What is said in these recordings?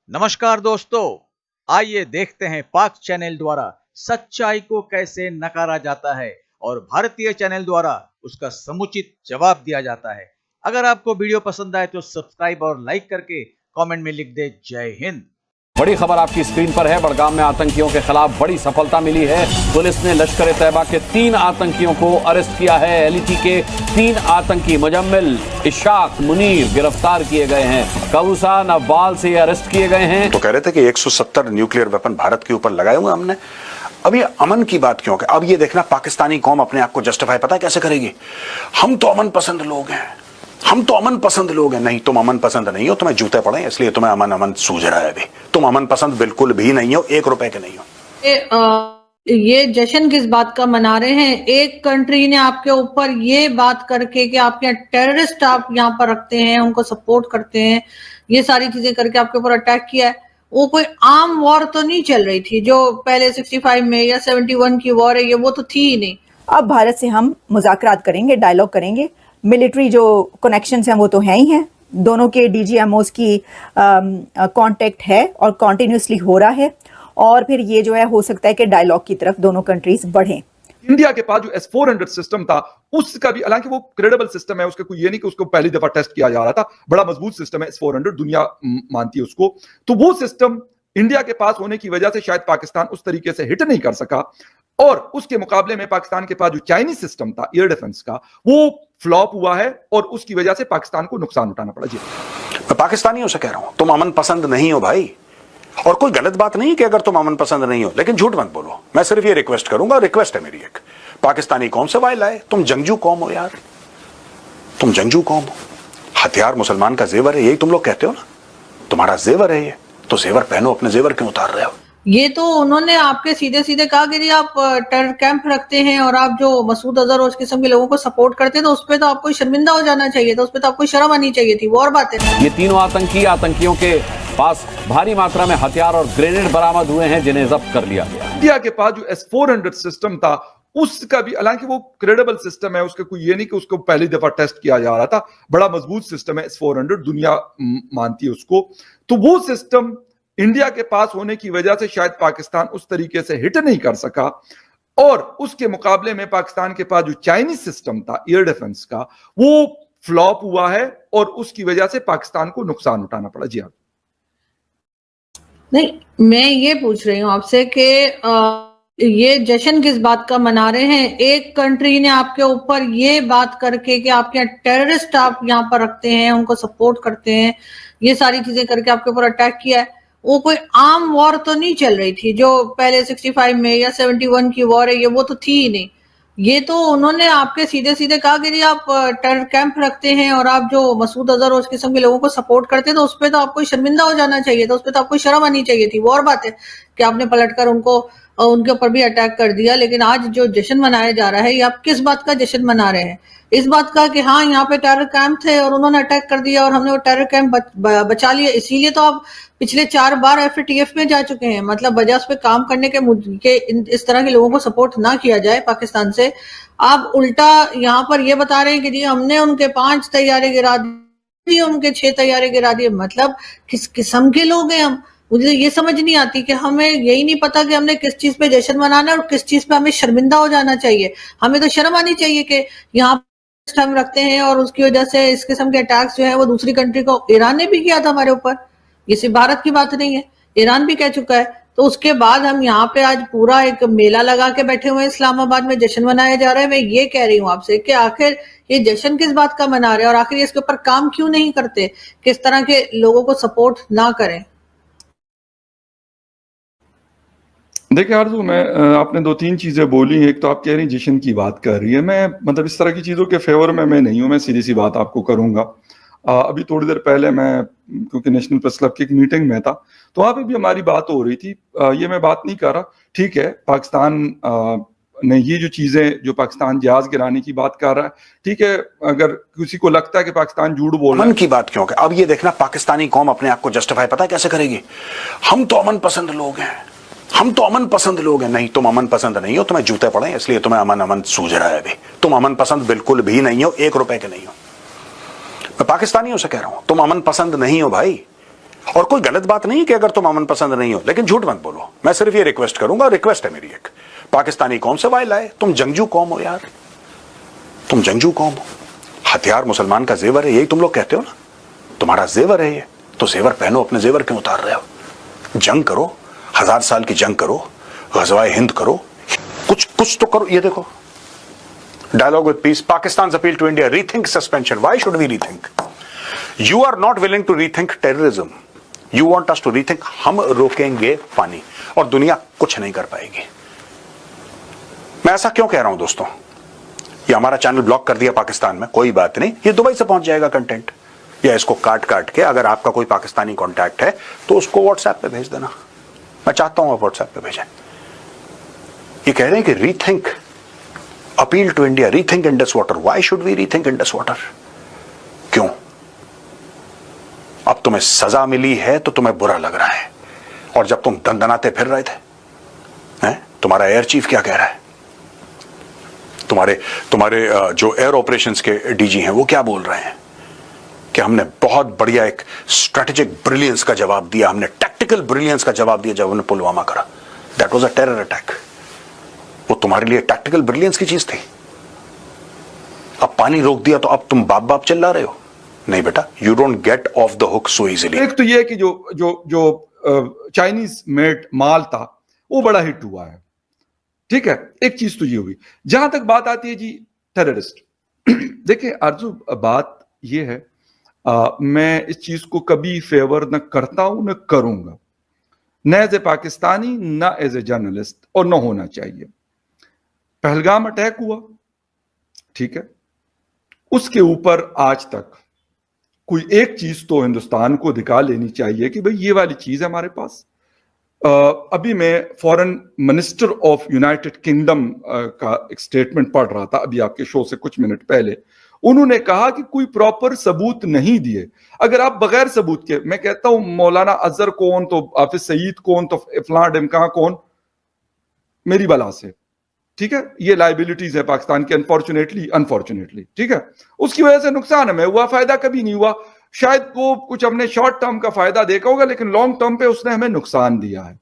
नमस्कार दोस्तों, आइए देखते हैं पाक चैनल द्वारा सच्चाई को कैसे नकारा जाता है और भारतीय चैनल द्वारा उसका समुचित जवाब दिया जाता है। अगर आपको वीडियो पसंद आए तो सब्सक्राइब और लाइक करके कमेंट में लिख दे जय हिंद। बड़ी खबर आपकी स्क्रीन पर है। बड़गाम में आतंकियों के खिलाफ बड़ी सफलता मिली है। पुलिस ने लश्कर तैयबा के 3 आतंकियों को अरेस्ट किया है। एलईटी के 3 आतंकी मुजम्मिल, इशाक, मुनीर गिरफ्तार किए गए हैं। कबूसा, नवाल से अरेस्ट किए गए हैं। तो कह रहे थे कि 170 न्यूक्लियर वेपन भारत के ऊपर लगाए हुए हमने। अब ये अमन की बात क्यों? अब ये देखना पाकिस्तानी कौम अपने आप को जस्टिफाई पता है कैसे करेगी? हम तो अमन पसंद लोग हैं, हम तो अमन पसंद लोग हैं। नहीं, तुम अमन पसंद नहीं हो, तुम्हें जूते पड़े इसलिए तुम्हें अमन अमन सूझ रहा है। अभी तुम अमन पसंद बिल्कुल भी नहीं हो, 1 रुपए के नहीं हो। ये जश्न किस बात का मना रहे हैं? एक कंट्री ने आपके ऊपर ये बात करके कि आप यहाँ टेररिस्ट आप यहाँ पर रखते हैं, उनको सपोर्ट करते हैं, ये सारी चीजें करके आपके ऊपर अटैक किया है। वो कोई आम वॉर तो नहीं चल रही थी जो पहले 65 में या 71 की वॉर है, ये वो तो थी ही नहीं। अब भारत से हम मुज़ाकरात करेंगे, डायलॉग करेंगे। मिलिट्री जो कनेक्शंस हैं वो तो हैं ही हैं। दोनों के डीजीएमओस की कांटेक्ट है और कॉन्टिन्यूसली हो रहा है। और फिर ये जो है हो सकता है कि डायलॉग की तरफ दोनों कंट्रीज बढ़ें। इंडिया के पास जो S-400 सिस्टम था उसका भी, हालांकि वो क्रेडिबल सिस्टम है, उसका कोई ये नहीं कि उसको पहली दफा टेस्ट किया जा रहा था, बड़ा मजबूत सिस्टम है S-400, दुनिया मानती है उसको। तो वो सिस्टम इंडिया के पास होने की वजह से शायद पाकिस्तान उस तरीके से हिट नहीं कर सका, और उसके मुकाबले में पाकिस्तान के पास जो चाइनीज सिस्टम था एयर डिफेंस का, वो फ्लॉप हुआ है और उसकी वजह से पाकिस्तान को नुकसान उठाना पड़ा। जी, मैं पाकिस्तानियों से कह रहा हूं, तुम अमन पसंद नहीं हो भाई। और कोई गलत बात नहीं कि अगर तुम अमन पसंद नहीं हो, लेकिन झूठ मत बोलो। मैं सिर्फ ये रिक्वेस्ट करूंगा, रिक्वेस्ट है मेरी एक, पाकिस्तानी कौम से वाय लाए। तुम जंगजू कौम हो यार, तुम जंगजू कौम हो। हथियार मुसलमान का जेवर है, यही तुम लोग कहते हो ना, तुम्हारा जेवर है ये, तो जेवर पहनो, अपने जेवर क्यों उतार रहे हो? ये तो उन्होंने आपके सीधे सीधे कहा कि जी आप टेरर कैंप रखते हैं और आप जो मसूद अजहर और उस किस्म के लोगों को सपोर्ट करते हैं, तो उस पर तो आपको शर्मिंदा हो जाना चाहिए था, उस पर तो आपको शर्म आनी चाहिए थी। वो और बात है। ये तीनों आतंकियों के पास भारी मात्रा में हथियार और ग्रेनेड बरामद हुए हैं, जिन्हें जब्त कर लिया गया। इंडिया के पास जो S-400 सिस्टम था उसका भी, हालांकि वो क्रेडिबल सिस्टम है, उसका कोई ये नहीं कि उसको पहली दफा टेस्ट किया जा रहा था, बड़ा मजबूत सिस्टम है S-400, दुनिया मानती है उसको। तो वो सिस्टम इंडिया के पास होने की वजह से शायद पाकिस्तान उस तरीके से हिट नहीं कर सका, और उसके मुकाबले में पाकिस्तान के पास जो चाइनीज सिस्टम था एयर डिफेंस का, वो फ्लॉप हुआ है और उसकी वजह से पाकिस्तान को नुकसान उठाना पड़ा। जी हाँ, नहीं, मैं ये पूछ रही हूँ आपसे कि ये जश्न किस बात का मना रहे हैं? एक कंट्री ने आपके ऊपर ये बात करके कि आप यहाँ टेररिस्ट आप यहाँ पर रखते हैं, उनको सपोर्ट करते हैं, ये सारी चीजें करके आपके ऊपर अटैक किया है। वो कोई आम वॉर तो नहीं चल रही थी जो पहले 65 में या 71 की वॉर है, ये वो तो थी ही नहीं। ये तो उन्होंने आपके सीधे सीधे कहा कि जी आप टेरर कैंप रखते हैं और आप जो मसूद अजहर और उस किस्म के लोगों को सपोर्ट करते हैं, तो उस पर तो आपको शर्मिंदा हो जाना चाहिए था, उस पर तो आपको शर्म आनी चाहिए थी। वो और बात है कि आपने पलटकर उनके ऊपर भी अटैक कर दिया। लेकिन आज जो जश्न मनाया जा रहा है, ये आप किस बात का जश्न मना रहे हैं? इस बात का कि हाँ यहाँ पे टेरर कैंप थे और उन्होंने अटैक कर दिया और हमने वो टेरर कैंप बचा लिया, इसीलिए तो आप पिछले 4 बार FATF में जा चुके हैं। मतलब वजह उस पर काम करने के इस तरह के लोगों को सपोर्ट ना किया जाए पाकिस्तान से। आप उल्टा यहाँ पर ये बता रहे हैं कि जी हमने उनके 5 तैयारे गिरा दिए, उनके 6 तैयारे गिरा दिए। मतलब किस किस्म के लोग हैं हम? मुझे ये समझ नहीं आती कि हमें यही नहीं पता कि हमने किस चीज पे जश्न मनाना है और किस चीज पे हमें शर्मिंदा हो जाना चाहिए। हमें तो शर्म आनी चाहिए कि यहाँ हम रखते हैं और उसकी वजह से इस किस्म के अटैक्स जो है वो दूसरी कंट्री को, ईरान ने भी किया था हमारे ऊपर, ये सिर्फ भारत की बात नहीं है, ईरान भी कह चुका है। तो उसके बाद हम यहाँ पे आज पूरा एक मेला लगा के बैठे हुए हैं, इस्लामाबाद में जश्न मनाया जा रहा है। मैं ये कह रही हूँ आपसे कि आखिर ये जश्न किस बात का मना रहे हैं और आखिर इसके ऊपर काम क्यों नहीं करते, किस तरह के लोगों को सपोर्ट ना करें। देखिए आरज़ू, मैं आपने 2-3 चीजें बोली। एक तो आप कह रही हैं जश्न की बात कर रही है, मैं मतलब इस तरह की चीजों के फेवर में मैं नहीं हूं। मैं सीधी सी बात आपको करूंगा। अभी थोड़ी देर पहले मैं, क्योंकि नेशनल प्रेस क्लब की एक मीटिंग में था, तो वहां पे भी हमारी बात हो रही थी। ये मैं बात नहीं कर रहा, ठीक है, पाकिस्तान ने ये जो चीजें, जो पाकिस्तान जहाज गिराने की बात कर रहा है, ठीक है, अगर किसी को लगता है कि पाकिस्तान झूठ बोल रहा है। अमन की बात क्यों? अब ये देखना पाकिस्तानी कौम अपने आप को जस्टिफाई पता है कैसे करेगी? हम तो अमन पसंद लोग हैं, हम तो अमन पसंद लोग हैं। नहीं, तुम अमन पसंद नहीं हो, तुम्हें जूते पड़े इसलिए तुम्हें अमन अमन सूझ रहा है। अभी तुम अमन पसंद बिल्कुल भी नहीं हो, 1 रुपए के नहीं हो। मैं पाकिस्तानियों से कह रहा हूं, तुम अमन पसंद नहीं हो भाई। और कोई गलत बात नहीं कि अगर तुम अमन पसंद नहीं हो, लेकिन झूठ मत बोलो। मैं सिर्फ ये रिक्वेस्ट करूंगा, रिक्वेस्ट है मेरी एक, पाकिस्तानी कौम से वाई लाए, तुम जंगजू कौम हो यार, तुम जंगजू कौम हो। हथियार मुसलमान का जेवर है, यही तुम लोग कहते हो ना, तुम्हारा जेवर है ये, तो जेवर पहनो, अपने जेवर क्यों उतार रहे हो? जंग करो, 1000 साल की जंग करो, गज़वाए हिंद करो, कुछ तो करो। ये देखो, dialogue with peace, Pakistan appeal to India, rethink suspension. Why should we rethink? You are not willing to rethink terrorism, you want us to rethink. हम रोकेंगे पानी और दुनिया कुछ नहीं कर पाएगी। मैं ऐसा क्यों कह रहा हूं दोस्तों? ये हमारा चैनल ब्लॉक कर दिया पाकिस्तान में, कोई बात नहीं, ये दुबई से पहुंच जाएगा कंटेंट, या इसको काट के अगर आपका कोई पाकिस्तानी कॉन्टैक्ट है तो उसको व्हाट्सएप पे भेज देना। मैं चाहता हूं आप व्हाट्सएप पे भेजें। ये कह रहे हैं कि rethink, appeal to India, rethink Indus water. Why should we rethink Indus water? क्यों? अब तुम्हें सजा मिली है तो तुम्हें बुरा लग रहा है, और जब तुम दंदनाते फिर रहे थे, तुम्हारा एयर चीफ क्या कह रहा है? तुम्हारे जो एयर ऑपरेशंस के डीजी हैं वो क्या बोल रहे हैं कि हमने बहुत बढ़िया एक स्ट्रेटेजिक ब्रिलियंस का जवाब दिया, हमने टैक्टिकल ब्रिलियंस का जवाब दिया जब हमने पुलवामा करा। That was a terror attack. वो तुम्हारे लिए टैक्टिकल ब्रिलियंस की चीज थी। अब पानी रोक दिया तो अब तुम बाप चिल्ला रहे हो? नहीं बेटा, you don't get of the hook so easily. एक तो ये कि जो चाइनीज मेड माल था वो बड़ा हिट हुआ है, ठीक है, एक चीज तो ये हुई। जहां तक बात आती है जी टेररिस्ट, देखिए आरजू, बात ये है, मैं इस चीज को कभी फेवर न करता हूं न करूंगा, न एज ए पाकिस्तानी न एज ए जर्नलिस्ट, और न होना चाहिए। पहलगाम अटैक हुआ, ठीक है, उसके ऊपर आज तक कोई एक चीज तो हिंदुस्तान को दिखा लेनी चाहिए कि भाई ये वाली चीज है हमारे पास। अभी मैं foreign minister of United kingdom का एक स्टेटमेंट पढ़ रहा था अभी आपके शो से कुछ मिनट पहले। उन्होंने कहा कि कोई प्रॉपर सबूत नहीं दिए। अगर आप बगैर सबूत के, मैं कहता हूं मौलाना अजहर कौन तो हाफिज सईद कौन तो फलां ढिमका कौन, मेरी बला से, ठीक है, ये लाइबिलिटीज है पाकिस्तान की, अनफॉर्चुनेटली, ठीक है, उसकी वजह से नुकसान हमें हुआ, फायदा कभी नहीं हुआ। शायद वो कुछ हमने शॉर्ट टर्म का फायदा देखा होगा, लेकिन लॉन्ग टर्म पे उसने हमें नुकसान दिया है।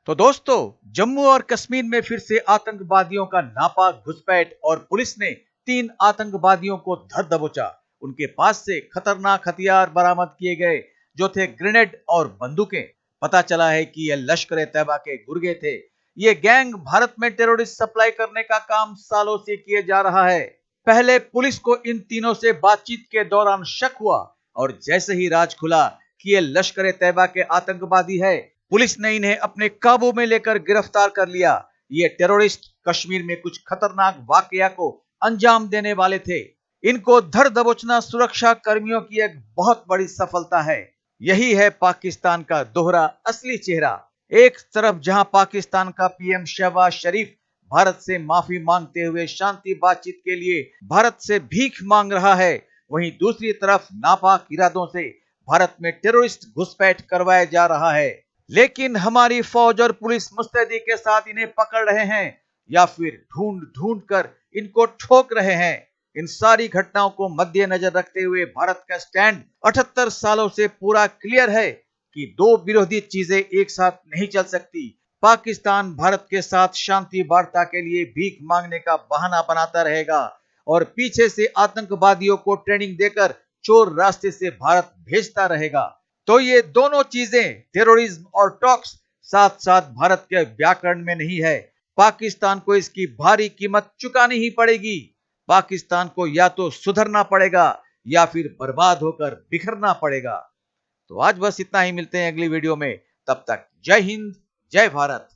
तो दोस्तों, जम्मू और कश्मीर में फिर से आतंकवादियों का नापाक घुसपैठ और पुलिस ने 3 आतंकवादियों को धर दबोचा। उनके पास से खतरनाक हथियार बरामद किए गए, जो थे ग्रेनेड और बंदूकें। पता चला है कि यह लश्कर तैयबा के गुर्गे थे। ये गैंग भारत में टेररिस्ट सप्लाई करने का काम सालों से किए जा रहा है। पहले पुलिस को इन तीनों से बातचीत के दौरान शक हुआ, और जैसे ही राज खुला कि ये लश्कर तैयबा के आतंकवादी है, पुलिस ने इन्हें अपने काबू में लेकर गिरफ्तार कर लिया। ये टेररिस्ट कश्मीर में कुछ खतरनाक वाकया को अंजाम देने वाले थे। इनको धर दबोचना सुरक्षा कर्मियों की एक बहुत बड़ी सफलता है। यही है पाकिस्तान का दोहरा असली चेहरा। एक तरफ जहां पाकिस्तान का पीएम शहबाज शरीफ भारत से माफी मांगते हुए शांति बातचीत के लिए भारत से भीख मांग रहा है, वहीं दूसरी तरफ नापाक इरादों से भारत में टेररिस्ट घुसपैठ करवाया जा रहा है। लेकिन हमारी फौज और पुलिस मुस्तैदी के साथ इन्हें पकड़ रहे हैं या फिर ढूंढ ढूंढ कर इनको ठोक रहे हैं। इन सारी घटनाओं को मद्देनजर रखते हुए भारत का स्टैंड 78 सालों से पूरा क्लियर है कि दो विरोधी चीजें एक साथ नहीं चल सकती। पाकिस्तान भारत के साथ शांति वार्ता के लिए भीख मांगने का बहाना बनाता रहेगा और पीछे से आतंकवादियों को ट्रेनिंग देकर चोर रास्ते से भारत भेजता रहेगा। तो ये दोनों चीजें, टेररिज्म और टॉक्स, साथ साथ भारत के व्याकरण में नहीं है। पाकिस्तान को इसकी भारी कीमत चुकानी ही पड़ेगी। पाकिस्तान को या तो सुधरना पड़ेगा या फिर बर्बाद होकर बिखरना पड़ेगा। तो आज बस इतना ही, मिलते हैं अगली वीडियो में। तब तक जय हिंद, जय भारत।